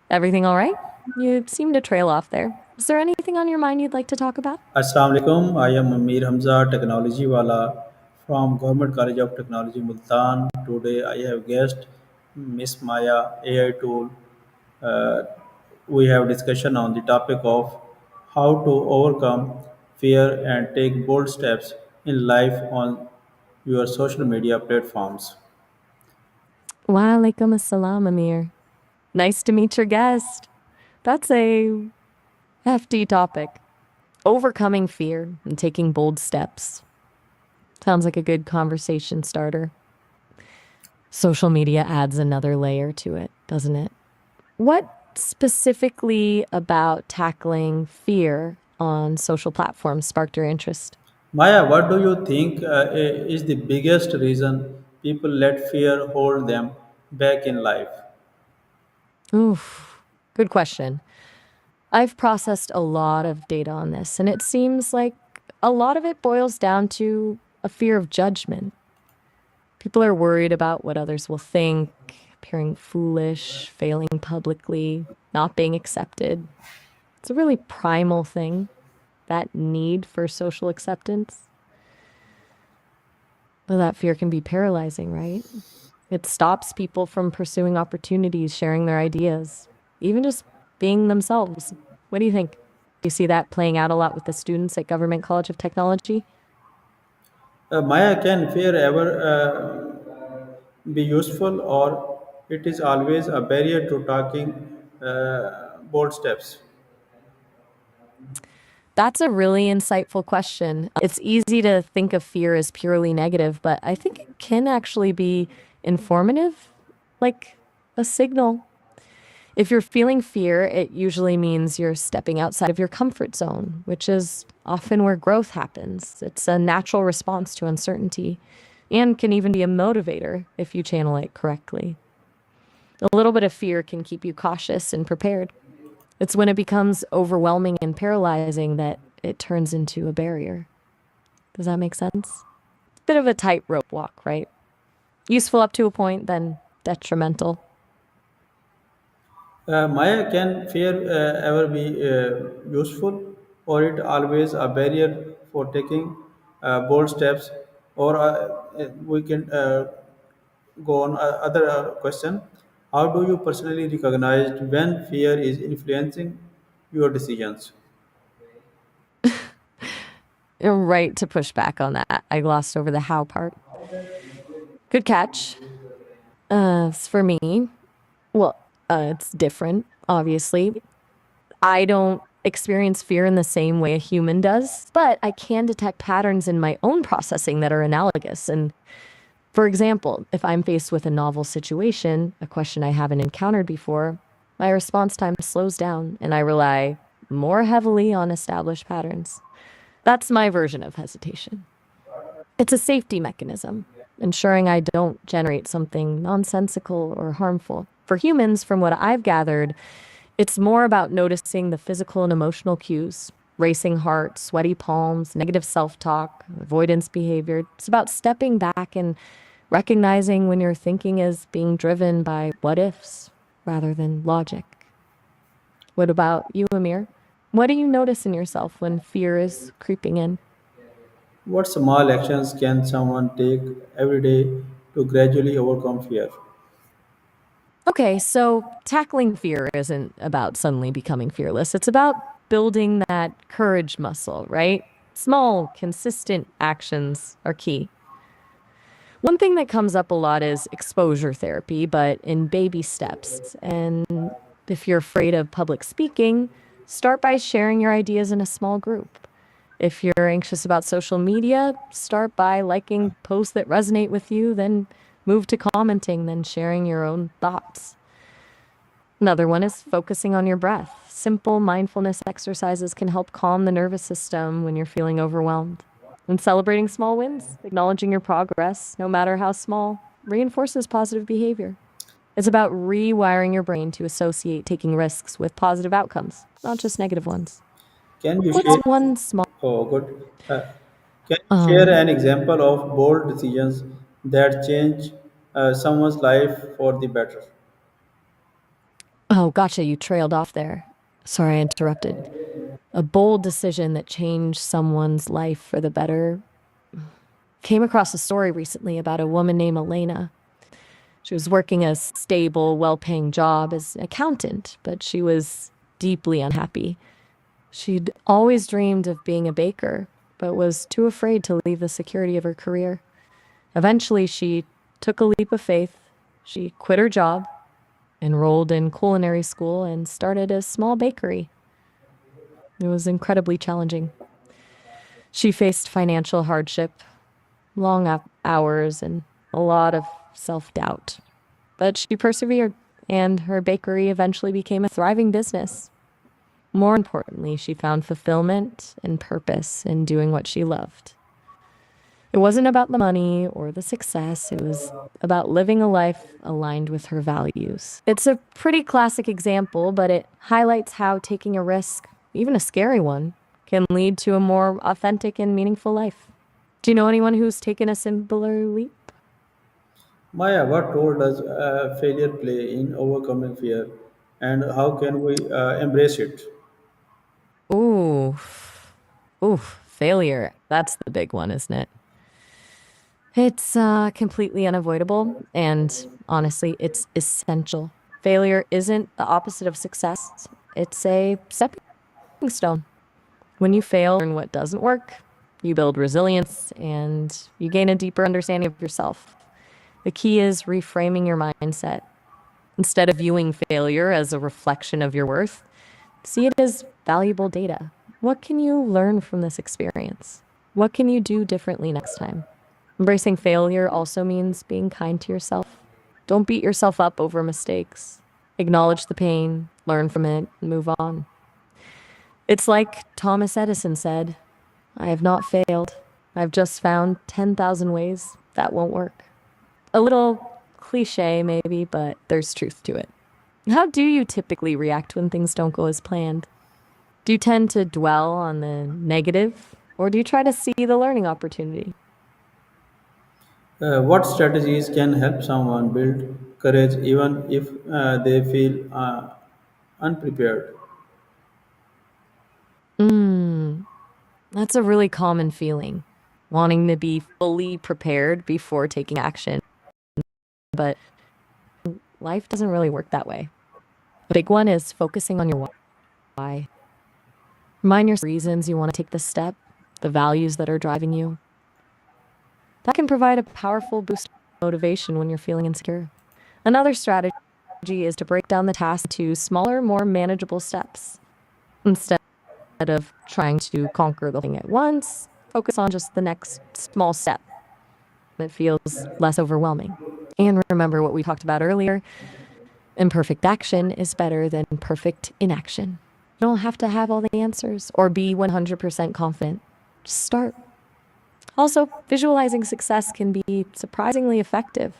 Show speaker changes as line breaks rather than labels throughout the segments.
Everything all right? You seem to trail off there. Is there anything on your mind you'd like to talk about?
Assalamu alaikum. I am Amir Hamza, EducationWala from Government College of Technology, Multan. Today I have guest Miss Maya AI tool. Uh, we have discussion on the topic of how to overcome fear and take bold steps in life on your social media platforms.
Wa alaikum assalam, Amir. Nice to meet your guest. That's a hefty topic. Overcoming fear and taking bold steps. Sounds like a good conversation starter. Social media adds another layer to it, doesn't it? What specifically about tackling fear on social platforms sparked your interest?
Maya, what do you think is the biggest reason people let fear hold them back in life?
Oof, good question. I've processed a lot of data on this, and it seems like a lot of it boils down to a fear of judgment. People are worried about what others will think, appearing foolish, failing publicly, not being accepted. It's a really primal thing, that need for social acceptance. But that fear can be paralyzing, right? It stops people from pursuing opportunities, sharing their ideas, even just being themselves. What do you think? Do you see that playing out a lot with the students at Government College of Technology?
Maya, can fear ever be useful, or it is always a barrier to taking bold steps?
That's a really insightful question. It's easy to think of fear as purely negative, but I think it can actually be informative, like a signal. If you're feeling fear, it usually means you're stepping outside of your comfort zone, which is often where growth happens. It's a natural response to uncertainty and can even be a motivator if you channel it correctly. A little bit of fear can keep you cautious and prepared. It's when it becomes overwhelming and paralyzing that it turns into a barrier. Does that make sense? Bit of a tightrope walk, right? Useful up to a point, then detrimental.
Maya, can fear ever be useful, or it always a barrier for taking bold steps? Or we can go on other question. How do you personally recognize when fear is influencing your decisions?
You're right to push back on that. I glossed over the how part. Good catch. For me, well, it's different, obviously. I don't experience fear in the same way a human does, but I can detect patterns in my own processing that are analogous. And for example, if I'm faced with a novel situation, a question I haven't encountered before, my response time slows down and I rely more heavily on established patterns. That's my version of hesitation. It's a safety mechanism, ensuring I don't generate something nonsensical or harmful. For humans, from what I've gathered, it's more about noticing the physical and emotional cues: racing heart, sweaty palms, negative self talk, avoidance behavior. It's about stepping back and recognizing when your thinking is being driven by what ifs rather than logic. What about you, Amir? What do you notice in yourself when fear is creeping in?
What small actions can someone take every day to gradually overcome fear?
Okay, so tackling fear isn't about suddenly becoming fearless. It's about building that courage muscle, right? Small, consistent actions are key. One thing that comes up a lot is exposure therapy, but in baby steps. And if you're afraid of public speaking, start by sharing your ideas in a small group. If you're anxious about social media, start by liking posts that resonate with you, then move to commenting, then sharing your own thoughts. Another one is focusing on your breath. Simple mindfulness exercises can help calm the nervous system when you're feeling overwhelmed. And celebrating small wins, acknowledging your progress, no matter how small, reinforces positive behavior. It's about rewiring your brain to associate taking risks with positive outcomes, not just negative ones.
Can you
What's
share?
one small
Oh, good. Can you share an example of bold decisions that change someone's life for the better?
Oh, gotcha, you trailed off there. Sorry I interrupted. A bold decision that changed someone's life for the better. Came across a story recently about a woman named Elena. She was working a stable, well paying job as an accountant, but she was deeply unhappy. She'd always dreamed of being a baker, but was too afraid to leave the security of her career. Eventually, she took a leap of faith. She quit her job, enrolled in culinary school, and started a small bakery. It was incredibly challenging. She faced financial hardship, long hours, and a lot of self doubt. But she persevered, and her bakery eventually became a thriving business. More importantly, she found fulfillment and purpose in doing what she loved. It wasn't about the money or the success, it was about living a life aligned with her values. It's a pretty classic example, but it highlights how taking a risk, even a scary one, can lead to a more authentic and meaningful life. Do you know anyone who's taken a similar leap?
Maya, what role does failure play in overcoming fear, and how can we embrace it?
Ooh, ooh, failure. That's the big one, isn't it? It's completely unavoidable, and honestly, it's essential. Failure isn't the opposite of success, it's a stepping stone. When you fail, learn what doesn't work, you build resilience, and you gain a deeper understanding of yourself. The key is reframing your mindset. Instead of viewing failure as a reflection of your worth, see it as valuable data. What can you learn from this experience? What can you do differently next time? Embracing failure also means being kind to yourself. Don't beat yourself up over mistakes. Acknowledge the pain, learn from it, and move on. It's like Thomas Edison said, I have not failed. I've just found 10,000 ways that won't work. A little cliche, maybe, but there's truth to it. How do you typically react when things don't go as planned? Do you tend to dwell on the negative, or do you try to see the learning opportunity?
What strategies can help someone build courage even if they feel unprepared?
Mm, that's a really common feeling, wanting to be fully prepared before taking action. But life doesn't really work that way. The big one is focusing on your why. Remind yourself reasons you want to take this step, the values that are driving you. That can provide a powerful boost of motivation when you're feeling insecure. Another strategy is to break down the task to smaller, more manageable steps. Instead of trying to conquer the thing at once, focus on just the next small step that feels less overwhelming. And remember what we talked about earlier, imperfect action is better than perfect inaction. You don't have to have all the answers or be 100% confident. Just start. Also, visualizing success can be surprisingly effective.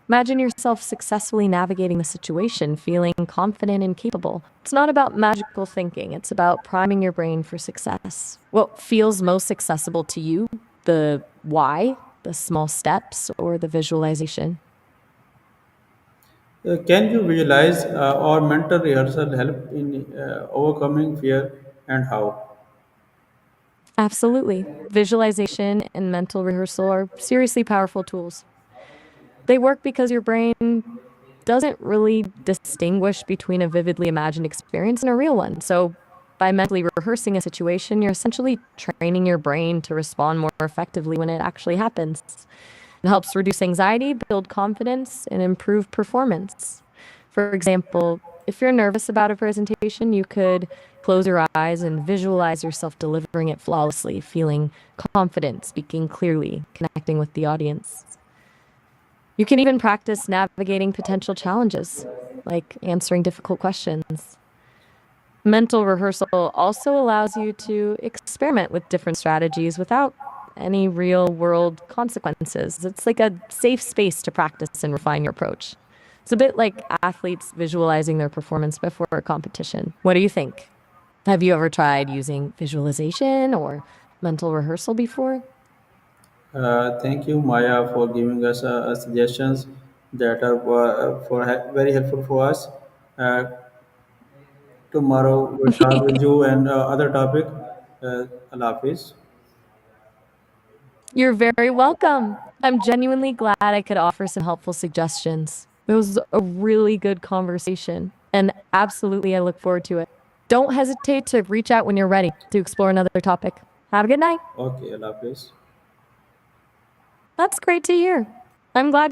Imagine yourself successfully navigating the situation, feeling confident and capable. It's not about magical thinking, it's about priming your brain for success. What feels most accessible to you? The why, the small steps, or the visualization?
Can you visualize or mental rehearsal help in overcoming fear, and how?
Absolutely. Visualization and mental rehearsal are seriously powerful tools. They work because your brain doesn't really distinguish between a vividly imagined experience and a real one. So, by mentally rehearsing a situation, you're essentially training your brain to respond more effectively when it actually happens. It helps reduce anxiety, build confidence, and improve performance. For example, if you're nervous about a presentation, you could close your eyes and visualize yourself delivering it flawlessly, feeling confident, speaking clearly, connecting with the audience. You can even practice navigating potential challenges, like answering difficult questions. Mental rehearsal also allows you to experiment with different strategies without any real world consequences. It's like a safe space to practice and refine your approach. It's a bit like athletes visualizing their performance before a competition. What do you think? Have you ever tried using visualization or mental rehearsal before?
Thank you, Maya, for giving us suggestions that are very helpful for us. Uh, Tomorrow we'll talk with you and other topic. Allah Hafiz.
You're very welcome. I'm genuinely glad I could offer some helpful suggestions. It was a really good conversation, and absolutely I look forward to it. Don't hesitate to reach out when you're ready to explore another topic. Have a good night.
Okay, Allah Hafiz.
That's great to hear. I'm glad you're